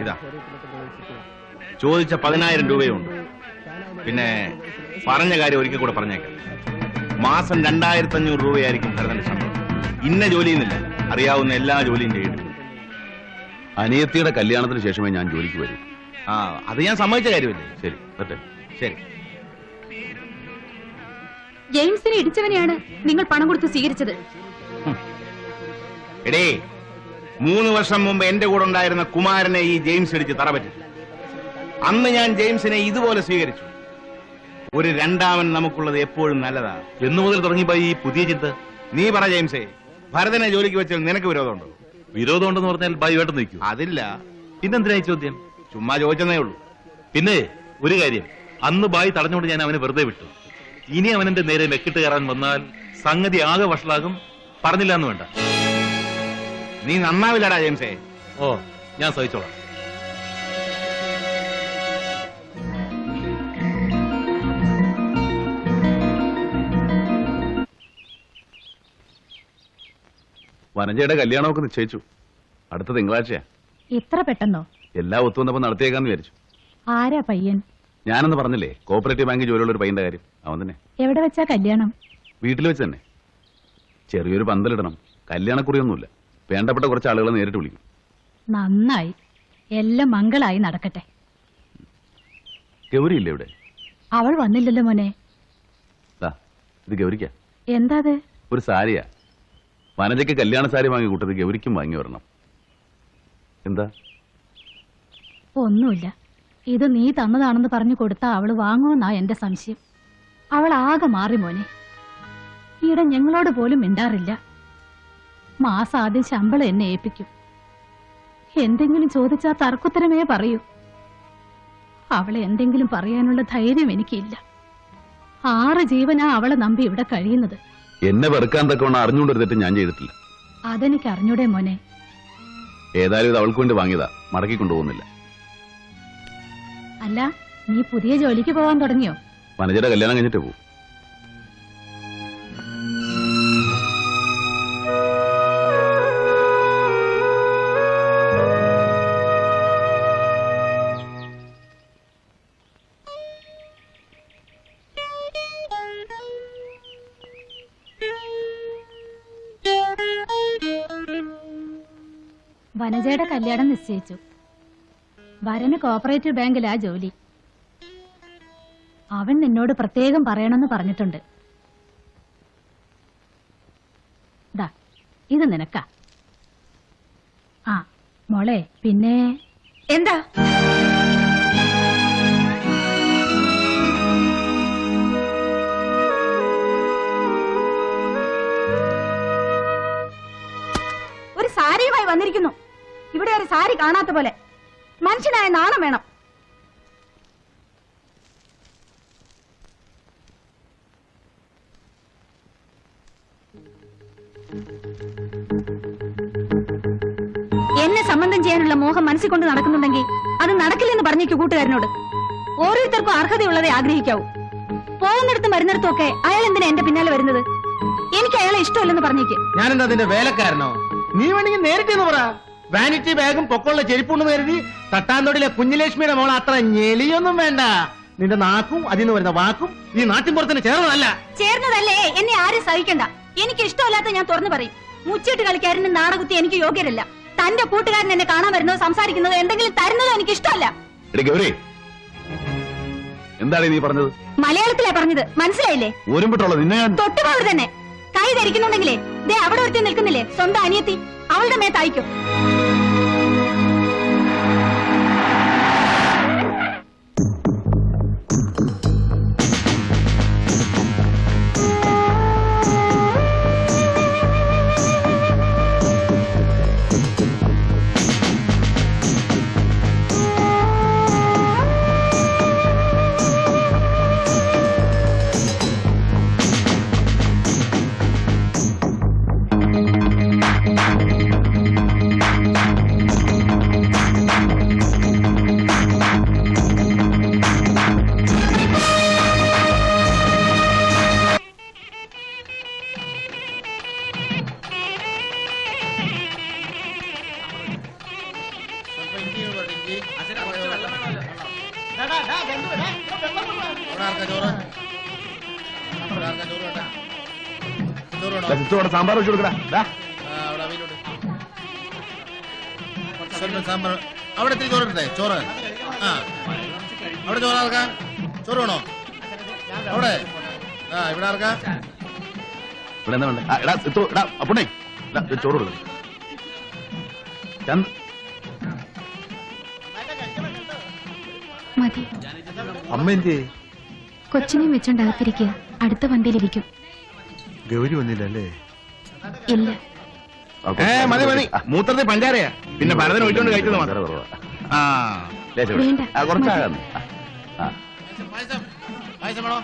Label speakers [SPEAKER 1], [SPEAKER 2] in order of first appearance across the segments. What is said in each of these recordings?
[SPEAKER 1] ഇതാ ചോദിച്ച 10,000 രൂപയുണ്ട്. പിന്നെ പറഞ്ഞ കാര്യം ഒരിക്കൽ കൂടെ പറഞ്ഞേക്കാം. മാസം 2,500 രൂപയായിരിക്കും ഭരതന്റെ ശമ്പളം. ഇന്ന ജോലിയുന്നില്ല, അറിയാവുന്ന എല്ലാ ജോലിയും ചെയ്തിട്ടുണ്ട്.
[SPEAKER 2] അനിയത്തിയുടെ കല്യാണത്തിന് ശേഷമേ ഞാൻ ജോലിക്ക് വരൂ.
[SPEAKER 1] അത് ഞാൻ സമ്മതിച്ച കാര്യമല്ലേ.
[SPEAKER 2] ശരി പറ്റേ.
[SPEAKER 1] ശരി.
[SPEAKER 3] ജെയിംസിനെ ഇടിച്ചവനെയാണ് നിങ്ങൾ പണം കൊടുത്ത് സ്വീകരിച്ചത്.
[SPEAKER 1] എടേ, 3 വർഷം മുമ്പ് എന്റെ കൂടെ ഉണ്ടായിരുന്ന കുമാരനെ ഈ ജെയിംസ് ഇടിച്ച് തറപറ്റി. അന്ന് ഞാൻ ജെയിംസിനെ ഇതുപോലെ സ്വീകരിച്ചു. ഒരു രണ്ടാമൻ നമുക്കുള്ളത് എപ്പോഴും നല്ലതാണ്.
[SPEAKER 2] എന്നു മുതൽ തുടങ്ങിപ്പോ ഈ പുതിയ ചിന്ത?
[SPEAKER 1] നീ പറ ജെയിംസേ, ഭരതനെ ജോലിക്ക് വെച്ചാൽ നിനക്ക് വിരോധമുണ്ടോ?
[SPEAKER 2] വിരോധമുണ്ടെന്ന് പറഞ്ഞാൽ ബായി വേട്ടം നിൽക്കും.
[SPEAKER 1] അതില്ല.
[SPEAKER 2] പിന്നെന്തിനായി ചോദ്യം?
[SPEAKER 1] ചുമ്മാ ചോദിച്ചതേ ഉള്ളൂ.
[SPEAKER 2] പിന്നെ ഒരു കാര്യം, അന്ന് ബായി തടഞ്ഞുകൊണ്ട് ഞാൻ അവനെ വെറുതെ വിട്ടു. ഇനി അവനെന്റെ നേരെ മെക്കിട്ട് കയറാൻ വന്നാൽ സംഗതി ആകെ വഷളാകും. പറഞ്ഞില്ല എന്ന് വേണ്ട.
[SPEAKER 1] നീ നന്നാവില്ലടാ ജെയിംസേ.
[SPEAKER 2] ഓ, ഞാൻ സഹിച്ചോളാം. വനജയുടെ കല്യാണമൊക്കെ നിശ്ചയിച്ചു. അടുത്ത തിങ്കളാഴ്ചയാ.
[SPEAKER 3] ഇത്ര പെട്ടെന്നോ?
[SPEAKER 2] എല്ലാം ഒത്തുവന്നപ്പോ നടത്തിയേക്കാന്ന് വിചാരിച്ചു.
[SPEAKER 3] ആരാ പയ്യൻ?
[SPEAKER 2] ഞാനെന്ന് പറഞ്ഞില്ലേ, കോപ്പറേറ്റീവ് ബാങ്ക് ജോലിയുള്ള ഒരു പയ്യന്റെ കാര്യം. അവൻ തന്നെ.
[SPEAKER 3] എവിടെ വെച്ചാ കല്യാണം?
[SPEAKER 2] വീട്ടിൽ വെച്ച് തന്നെ. ചെറിയൊരു പന്തലിടണം. കല്യാണക്കുറിയൊന്നുമില്ല. വേണ്ടപ്പെട്ട കുറച്ച് ആളുകളെ നേരിട്ട് വിളിക്കും.
[SPEAKER 3] നന്നായി. എല്ലാം മംഗളായി നടക്കട്ടെ.
[SPEAKER 2] ഗൗരിയില്ലേ ഇവിടെ?
[SPEAKER 3] അവൾ വന്നില്ലല്ലോ മോനെ.
[SPEAKER 2] ഇത് ഗൗരിക്ക.
[SPEAKER 3] എന്താ അത്?
[SPEAKER 2] ഒരു സാരിയാ. വനജയ്ക്ക് കല്യാണ സാരി വാങ്ങി കൂട്ടത് ഗൗരിക്കും വാങ്ങി വരണം. എന്താ?
[SPEAKER 3] ഒന്നുമില്ല. ഇത് നീ തന്നതാണെന്ന് പറഞ്ഞു കൊടുത്താ അവള് വാങ്ങുമെന്നാ എന്റെ സംശയം. അവൾ ആകെ മാറി മോനെ. ഈയിടെ ഞങ്ങളോട് പോലും മിണ്ടാറില്ല. മാസം ആദ്യം ശമ്പളം എന്നെ ഏൽപ്പിക്കും. എന്തെങ്കിലും ചോദിച്ചാ തർക്കുത്തരമേ പറയൂ. അവളെ എന്തെങ്കിലും പറയാനുള്ള ധൈര്യം എനിക്കില്ല. 6 ജീവനാ അവളെ നമ്പി ഇവിടെ കഴിയുന്നത്.
[SPEAKER 2] എന്നെ വെറുക്കാൻ തക്കവണ്ണം അറിഞ്ഞുകൊണ്ടൊരു തെറ്റ് ഞാൻ ചെയ്തിട്ടില്ല.
[SPEAKER 3] അതെനിക്ക് അറിഞ്ഞൂടെ മോനെ.
[SPEAKER 2] ഏതായാലും ഇത് അവൾക്ക് വേണ്ടി വാങ്ങിയതാ, മടക്കി കൊണ്ടുപോകുന്നില്ല.
[SPEAKER 3] അല്ല, നീ പുതിയ ജോലിക്ക് പോകാൻ തുടങ്ങിയോ?
[SPEAKER 2] വനജയുടെ കല്യാണം കഴിഞ്ഞിട്ട് പോകും.
[SPEAKER 3] വനജയുടെ കല്യാണം നിശ്ചയിച്ചു. വരന് കോപ്പറേറ്റീവ് ബാങ്കിലാ ജോലി. അവൻ നിന്നോട് പ്രത്യേകം പറയണമെന്ന് പറഞ്ഞിട്ടുണ്ട്. ദാ, ഇത് നിനക്കാ. മോളെ, പിന്നെ എന്താ? ഒരു സാരിയുമായി വന്നിരിക്കുന്നു. ഇവിടെ ഒരു സാരി കാണാത്ത പോലെ. മനുഷ്യനായ നാണം വേണം. എന്നെ സംബന്ധം ചെയ്യാനുള്ള മോഹം മനസ്സിൽ കൊണ്ട് നടക്കുന്നുണ്ടെങ്കിൽ അത് നടക്കില്ലെന്ന് പറഞ്ഞേക്കു കൂട്ടുകാരനോട്. ഓരോരുത്തർക്കും അർഹതയുള്ളതേ ആഗ്രഹിക്കാവൂ. പോകുന്നിടത്തും വരുന്നിടത്തും ഒക്കെ അയാൾ എന്തിനാ എന്റെ പിന്നാലെ വരുന്നത്? എനിക്ക് അയാളെ ഇഷ്ടമല്ലെന്ന് പറഞ്ഞേക്ക്.
[SPEAKER 4] ഞാനെന്താ അതിന്റെ വേലക്കാരനോ? നീ വേണമെങ്കിൽ നേരിട്ടെന്ന് പറ. വാനിറ്റി ബാഗും പൊക്കമുള്ള ചെരുപ്പുണ്ടെന്ന് കരുതി തട്ടാന്തോടിലെ കുഞ്ഞിലക്ഷ്മിയുടെ മോളെ അത്ര ഞെളിയൊന്നും വേണ്ട. നിന്റെ നാക്കും അതിന് വരുന്ന വാക്കും ഈ നാട്ടിൻപുറത്തിന് ചേർന്നതല്ല.
[SPEAKER 3] ചേർന്നതല്ലേ? എന്നെ ആരും സഹിക്കണ്ട. എനിക്ക് ഇഷ്ടമല്ലാത്ത ഞാൻ തുറന്നു പറയും. മുച്ചിട്ട് കളിക്കാരന് നാടകുത്തി എനിക്ക് യോഗ്യരല്ല. തന്റെ കൂട്ടുകാരൻ എന്നെ കാണാൻ വരുന്നതോ സംസാരിക്കുന്നതോ എന്തെങ്കിലും തരുന്നതോ എനിക്ക് ഇഷ്ടമല്ല.
[SPEAKER 2] എന്താണ് നീ പറഞ്ഞത്?
[SPEAKER 3] മലയാളത്തിലാ പറഞ്ഞത്, മനസ്സിലായില്ലേ? തൊട്ടുപോകർ തന്നെ. കൈ ധരിക്കുന്നുണ്ടെങ്കിലേ ദേ അവിടെ ഒരുത്തി നിൽക്കുന്നില്ലേ, സ്വന്തം അനിയത്തി, അവളുടെ മേത്തയക്കും.
[SPEAKER 1] സിസ്റ്ററോടെ സാമ്പാർ വെച്ച് കൊടുക്കടാ.
[SPEAKER 5] സാമ്പാർ അവിടെ ഇത്തിരി ചോറിട്ടെ. ചോറ് അവിടെ ചോറ് ആർക്കാം? ചോറ് വേണോ അവിടെ? ഇവിടെ ആർക്കാം?
[SPEAKER 1] ഇവിടെ എന്താ വേണ്ടേ? എടാ സിസ്റ്റർ, എടാ അപ്പുണ്ണേ, ചോറ് കൊടുക്കും.
[SPEAKER 6] മതി.
[SPEAKER 4] അമ്മ എന്തേ?
[SPEAKER 6] കൊച്ചിനെയും വെച്ചോണ്ടകത്തിരിക്കുക. അടുത്ത വണ്ടിയിലിരിക്കും.
[SPEAKER 4] ഗൗരി വന്നില്ലല്ലേ?
[SPEAKER 6] ഇല്ല.
[SPEAKER 1] മതി മതി, മൂത്രത്തിൽ പഞ്ചാരയാ. പിന്നെ ഭരതൻ ഒഴിച്ചോണ്ട് കഴിച്ചത് മാത്രം.
[SPEAKER 6] വേണ്ട.
[SPEAKER 1] കുറച്ചാകാന്ന്.
[SPEAKER 5] പായസം പായസം വേണോ?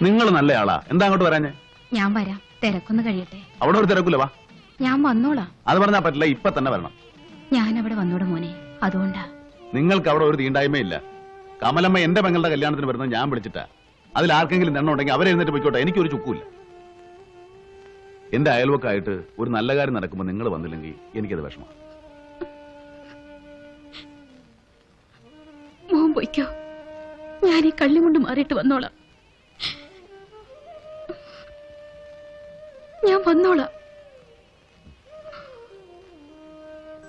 [SPEAKER 1] നിങ്ങൾ നല്ല ആളാ, എന്താ അങ്ങോട്ട് വരാഞ്ഞേ?
[SPEAKER 6] ഞാൻ വരാം. തിരക്കൊന്ന് കഴിയട്ടെ.
[SPEAKER 1] അവിടെ ഒരു തിരക്കൂല, വാ.
[SPEAKER 6] ഞാൻ വന്നോളാം.
[SPEAKER 1] അത് പറഞ്ഞാ പറ്റില്ല, ഇപ്പൊ തന്നെ വരണം.
[SPEAKER 6] ഞാൻ അവിടെ വന്നോടെ മോനെ, അതുകൊണ്ടാ.
[SPEAKER 1] നിങ്ങൾക്ക് അവിടെ ഒരു തീണ്ടായ്മയില്ല. കമലമ്മ എന്റെ പെങ്ങളുടെ കല്യാണത്തിന് വരുന്നത് ഞാൻ വിളിച്ചിട്ടാ. അതിൽ ആർക്കെങ്കിലും നെണ്ണം ഉണ്ടെങ്കിൽ അവരെഴുന്നേറ്റ് പോയിക്കോട്ടെ, എനിക്കൊരു ചുക്കൂല്ല. എന്റെ അയൽവക്കായിട്ട് ഒരു നല്ല കാര്യം നടക്കുമ്പോൾ നിങ്ങൾ വന്നില്ലെങ്കിൽ എനിക്കത് വിഷമം.
[SPEAKER 6] മോൻ പോയിക്കോ, ഞാൻ ഈ കള്ളി കൊണ്ട് മാറിയിട്ട് വന്നോളാം. ഞാൻ വന്നോളാം.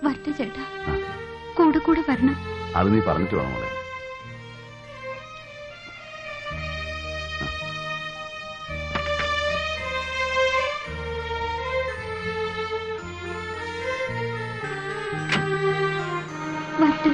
[SPEAKER 6] വരട്ടെ ചേട്ടാ, കൂടെ കൂടെ വരണം.
[SPEAKER 1] അത് നീ പറഞ്ഞിട്ട് വേണം മോളെ.
[SPEAKER 6] വരട്ടെ.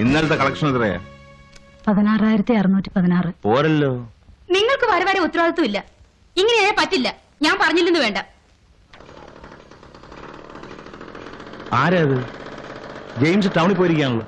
[SPEAKER 1] ഇന്നലത്തെ കളക്ഷൻ എത്രയാ?
[SPEAKER 3] 16,616.
[SPEAKER 1] പോരല്ലോ.
[SPEAKER 6] നിങ്ങൾക്ക് വരെ വരെ ഉത്തരവാദിത്വം ഇല്ല. ഇങ്ങനെയാ പറ്റില്ല. ഞാൻ പറഞ്ഞില്ലെന്ന് വേണ്ട.
[SPEAKER 1] ആരാ അത്? ജെയിംസ് ടൗണിൽ പോയിരിക്കാണല്ലോ.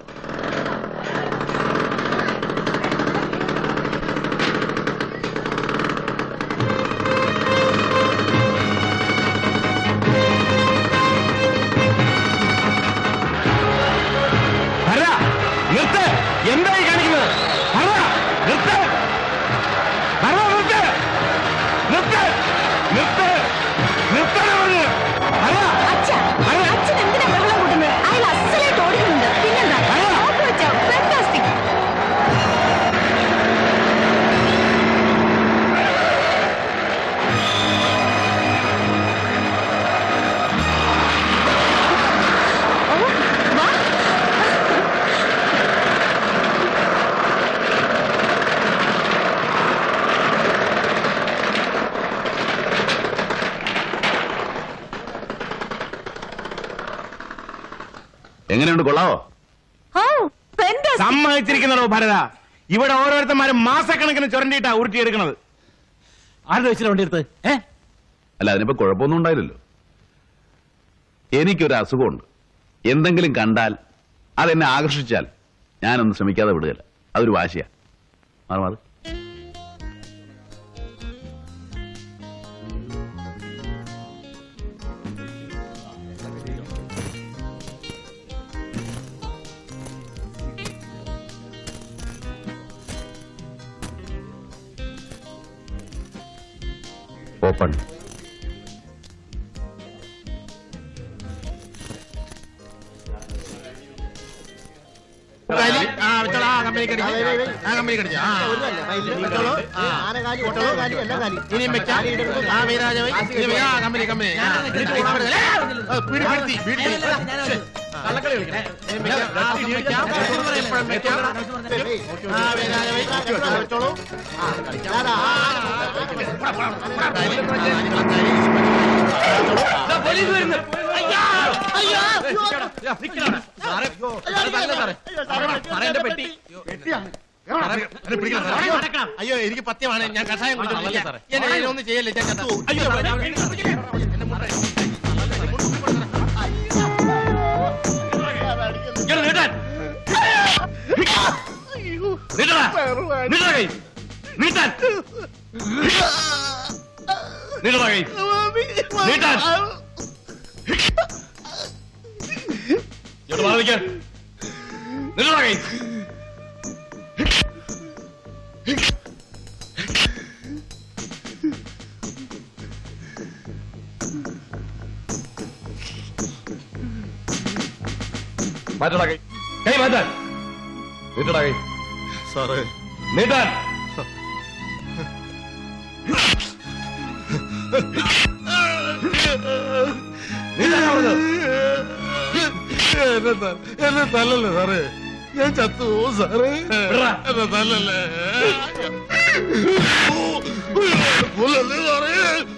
[SPEAKER 1] എന്തായി കാണിക്കുന്നത്? നിർത്ത്!
[SPEAKER 6] അച്ഛൻ എന്തിനാ വെള്ളം കൂട്ടുന്നത്? അയാൾ അസലായിട്ട് ഓടുന്നുണ്ട്. പിന്നെന്താ? ഫാന്റാസ്റ്റിക്.
[SPEAKER 1] എങ്ങനെയുണ്ട്, കൊള്ളാവോ?
[SPEAKER 6] ഓ fantastic.
[SPEAKER 1] സമ്മതിച്ചിരിക്കുന്നതോ ഭരത. ഇവിടെ ഓരോരുത്തന്മാരും മാസക്കണക്കിന് ചുരണ്ടിയിട്ടാ ഉരുട്ടിയെടുക്കണത്.
[SPEAKER 4] ആരുടെ വെച്ചിട്ട് വണ്ടി എടുത്ത്?
[SPEAKER 1] അല്ല, അതിനിപ്പോ കുഴപ്പമൊന്നും ഉണ്ടായില്ലല്ലോ. എനിക്കൊരു അസുഖമുണ്ട്. എന്തെങ്കിലും കണ്ടാൽ അതെന്നെ ആകർഷിച്ചാൽ ഞാനൊന്നും ശ്രമിക്കാതെ വിടുകയില്ല. അതൊരു വാശിയാ. മാറി ഓപ്പൺ.
[SPEAKER 5] അയ്യോ, എനിക്ക് പത്യമാണ്. ഞാൻ കഷായം കുടിച്ചോണ്ടിരിക്കാം. ഒന്നും ചെയ്യല്ലേ, ഞാൻ ചത്തു.
[SPEAKER 2] മാറ്റടാ കൈ. കൈ മാറ്റാൻ. നീട്ടടാ കൈ.
[SPEAKER 5] സാറേ,
[SPEAKER 2] നീട്ടാൻ.
[SPEAKER 5] എന്നെ തല്ലല്ലേ സാറേ, ഞാൻ ചത്തു സാറേ.
[SPEAKER 2] വിടടാ.
[SPEAKER 5] എന്നെ തല്ലല്ലേ സാറേ.